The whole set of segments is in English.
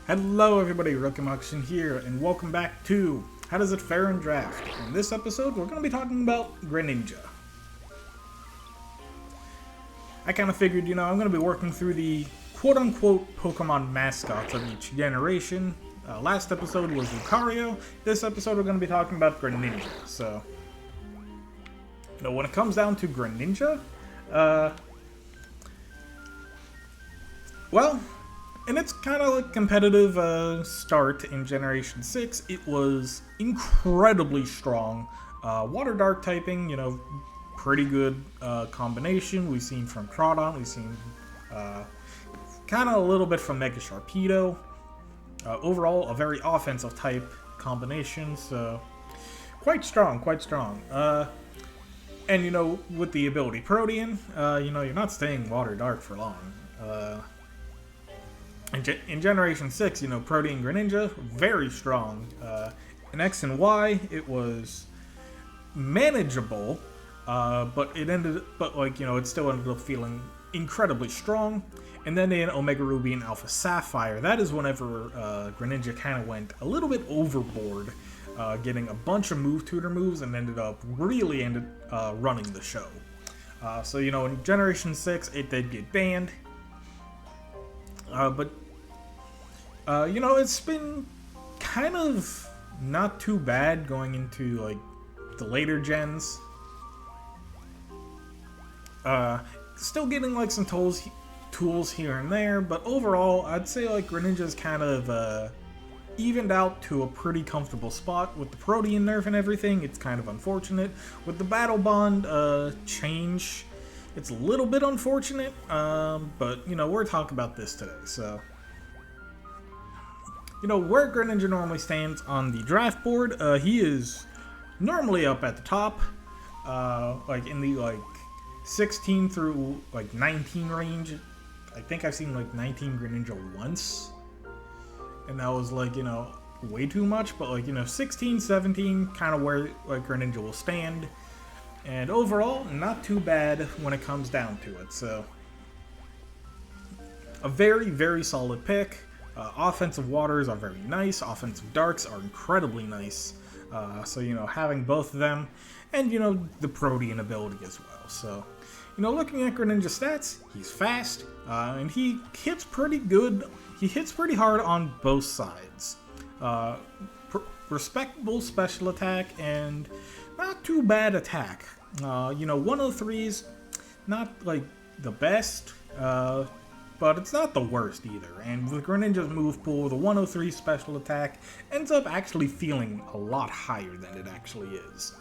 Hello everybody, Rokimakushin here, and welcome back to How Does It Fare in Draft. In this episode, we're going to be talking about Greninja. I kind of figured, I'm going to be working through the quote-unquote Pokemon mascots of each generation. Last episode was Lucario. This episode, we're going to be talking about Greninja. So, when it comes down to Greninja, well, in its kind of like competitive start in Generation 6, it was incredibly strong. Water Dark typing, pretty good combination. We've seen from Crawdon, we've seen kind of a little bit from Mega Sharpedo. Overall, a very offensive type combination, so quite strong, quite strong. And with the ability Protean, you're not staying Water Dark for long. In Generation 6, Protean Greninja, very strong. In X and Y, it was manageable, but it still ended up feeling incredibly strong. And then in Omega Ruby and Alpha Sapphire, that is whenever Greninja kind of went a little bit overboard, getting a bunch of move tutor moves and ended up running the show. So in Generation 6, it did get banned. But it's been kind of not too bad going into, the later gens. Still getting, some tools here and there, but overall, I'd say, Greninja's kind of, evened out to a pretty comfortable spot. With the Protean nerf and everything, it's kind of unfortunate. With the Battle Bond, change, it's a little bit unfortunate, but, we're talking about this today, so... where Greninja normally stands on the draft board, he is normally up at the top, in the, 16 through, 19 range. I think I've seen, 19 Greninja once, and that was, way too much, but, 16, 17, kind of where, Greninja will stand. And overall, not too bad when it comes down to it, so... A very, very solid pick. Offensive waters are very nice, offensive darks are incredibly nice. So, having both of them, and, the Protean ability as well. So, looking at Greninja stats, he's fast, and he hits pretty good. He hits pretty hard on both sides. Respectable special attack, and not too bad attack. 103's not, the best, but it's not the worst either. And with Greninja's move pool, the 103 special attack ends up actually feeling a lot higher than it actually is.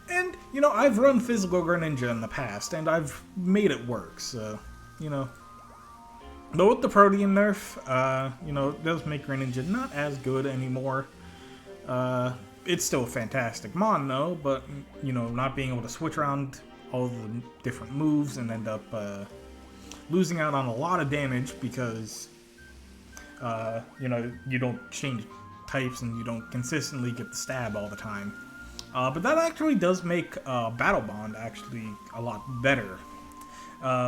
And, I've run physical Greninja in the past, and I've made it work, so, But with the Protean nerf, it does make Greninja not as good anymore. It's still a fantastic mon, though, but, not being able to switch around all the different moves and end up, losing out on a lot of damage because, you don't change types and you don't consistently get the stab all the time. But that actually does make Battle Bond actually a lot better.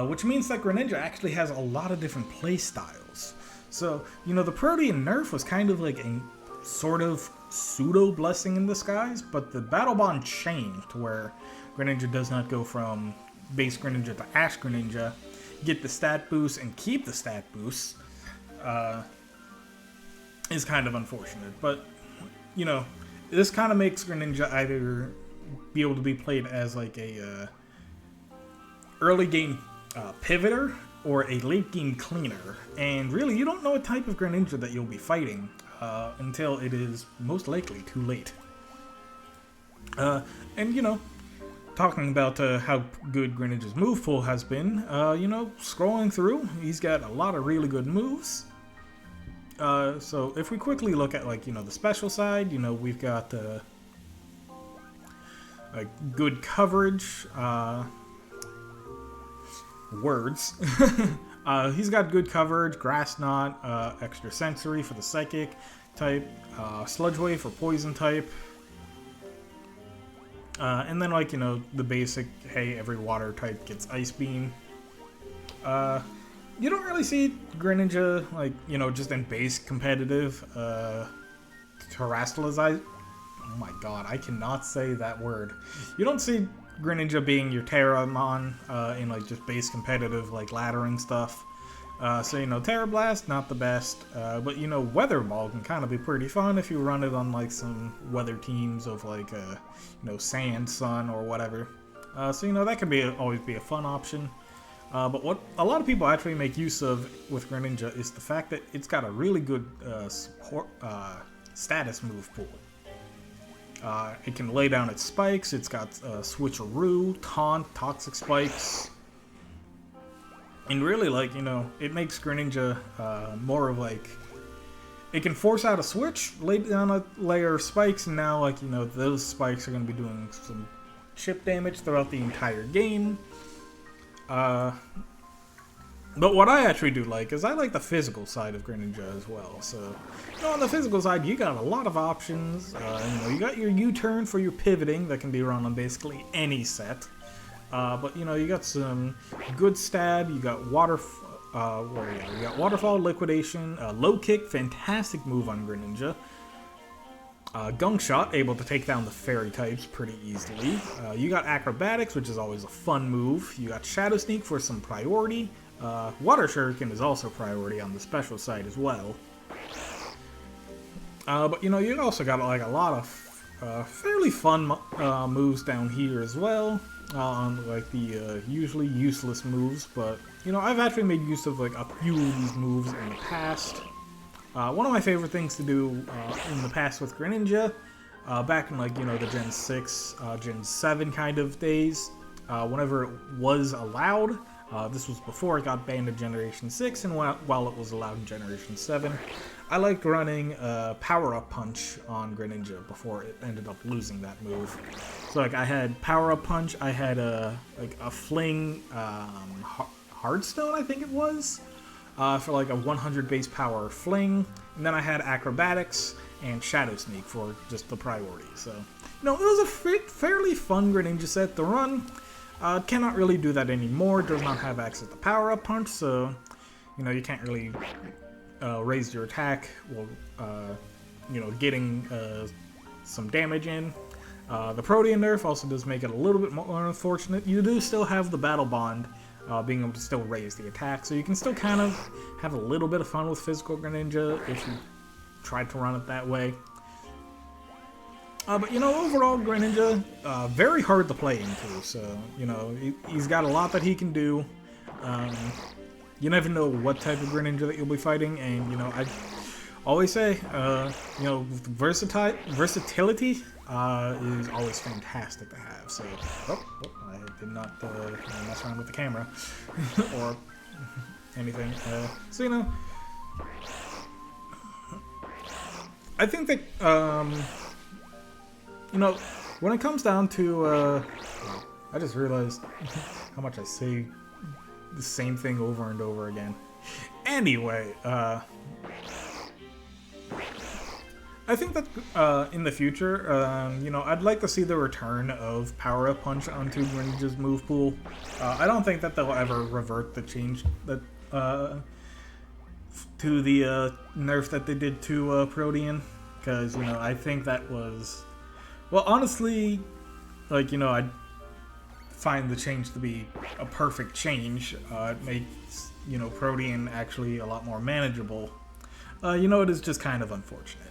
Which means that Greninja actually has a lot of different play styles. So, the Protean nerf was kind of a sort of pseudo blessing in disguise, but the Battle Bond changed where Greninja does not go from base Greninja to Ash Greninja, get the stat boost and keep the stat boost, is kind of unfortunate. But, this kind of makes Greninja either be able to be played as a early game pivoter or a late game cleaner. And really, you don't know what type of Greninja that you'll be fighting until it is most likely too late. And, talking about how good Greninja's move pool has been, scrolling through, he's got a lot of really good moves. So if we quickly look at, the special side, we've got good coverage, words. He's got good coverage, Grass Knot, Extra Sensory for the Psychic type, Sludge Wave for Poison type, and then the basic, hey, every water type gets Ice Beam. you don't really see Greninja, like, you know, just in base competitive, terrestrialize. Oh my god, I cannot say that word. You don't see Greninja being your Terramon in, like, just base competitive, like, laddering stuff. So, you know, Terra Blast, not the best, but, you know, Weather Ball can kind of be pretty fun if you run it on, like, some weather teams of, like, you know, Sand, Sun, or whatever. So, you know, that could always be a fun option. But what a lot of people actually make use of with Greninja is the fact that it's got a really good status move pool. It can lay down its spikes, it's got Switcheroo, Taunt, Toxic Spikes. And really, like, you know, it makes Greninja more of, like, it can force out a switch, lay down a layer of spikes, and now, like, you know, those spikes are going to be doing some chip damage throughout the entire game. But what I actually do like is I like the physical side of Greninja as well. So, you know, on the physical side, you got a lot of options. You know, you got your U-turn for your pivoting that can be run on basically any set. But, you know, you got some good stab, you got you got Waterfall, Liquidation, Low Kick, fantastic move on Greninja. Gunk Shot, able to take down the fairy types pretty easily. You got Acrobatics, which is always a fun move. You got Shadow Sneak for some priority. Water Shuriken is also priority on the special side as well. But, you know, you also got, like, a lot of fairly fun moves down here as well. On, like, the usually useless moves. But, you know, I've actually made use of, like, a few of these moves in the past. One of my favorite things to do in the past with Greninja, back in, like, you know, the Gen 6, Gen 7 kind of days, whenever it was allowed, this was before it got banned in Generation 6, and while it was allowed in Generation 7, I liked running Power Up Punch on Greninja before it ended up losing that move. So, like, I had Power Up Punch, I had like a Fling Hardstone, I think it was, for like a 100 base power Fling, and then I had Acrobatics and Shadow Sneak for just the priority. So, you know, it was a fairly fun Greninja set to run. Cannot really do that anymore, does not have access to Power Up Punch, so, you know, you can't really raise your attack while, you know, getting some damage in. The Protean nerf also does make it a little bit more unfortunate. You do still have the Battle Bond, being able to still raise the attack, so you can still kind of have a little bit of fun with physical Greninja if you try to run it that way. But, you know, overall, Greninja, very hard to play into, so, you know, he's got a lot that he can do. You never know what type of Greninja that you'll be fighting, and, you know, I always say, you know, versatility is always fantastic to have, so, I did not mess around with the camera, or anything, so, you know, I think that, you know, when it comes down to, I just realized how much I say the same thing over and over again. Anyway, I think that in the future, you know, I'd like to see the return of Power Up Punch onto Greninja's move pool. I don't think that they'll ever revert the change that to the nerf that they did to Protean, because, you know, I think that was, well, honestly, like, you know, I find the change to be a perfect change. It makes, you know, Protean actually a lot more manageable. You know, it is just kind of unfortunate.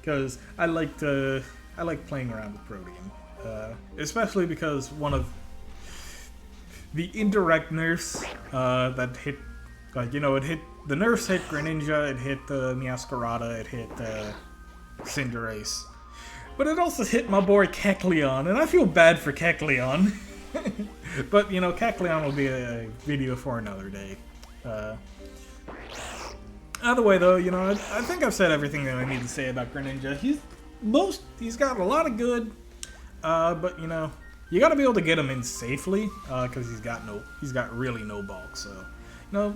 Because I like playing around with Protean. Especially because one of the indirect nerfs that hit, like, you know, the nerfs hit Greninja, it hit Meowscarada, it hit Cinderace. But it also hit my boy Kecleon, and I feel bad for Kecleon. But, you know, Kecleon will be a video for another day. Either way, though, you know, I think I've said everything that I need to say about Greninja. He's got a lot of good, but, you know, you gotta be able to get him in safely, because he's got really no bulk, so, you know,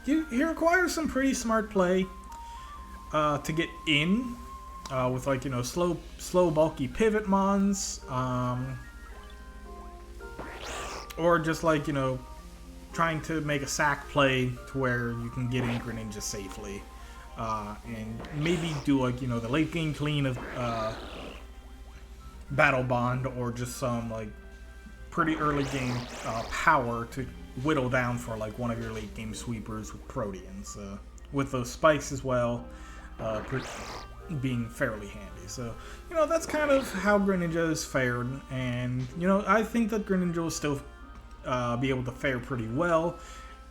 he requires some pretty smart play, to get in. With, like, you know, slow bulky pivot mons, or just, like, you know, trying to make a sack play to where you can get in Greninja safely. And maybe do like, you know, the late game clean of Battle Bond, or just some like pretty early game power to whittle down for like one of your late game sweepers with Proteans, with those spikes as well, being fairly handy. So, you know, that's kind of how Greninja has fared, and, you know, I think that Greninja will still be able to fare pretty well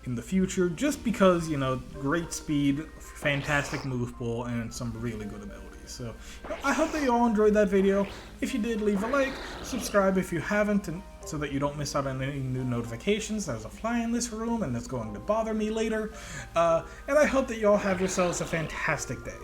in the future, just because, you know, great speed, fantastic move pool, and some really good abilities. So, you know, I hope that you all enjoyed that video. If you did, leave a like, subscribe if you haven't, and so that you don't miss out on any new notifications. There's a fly in this room, and it's going to bother me later. And I hope that you all have yourselves a fantastic day.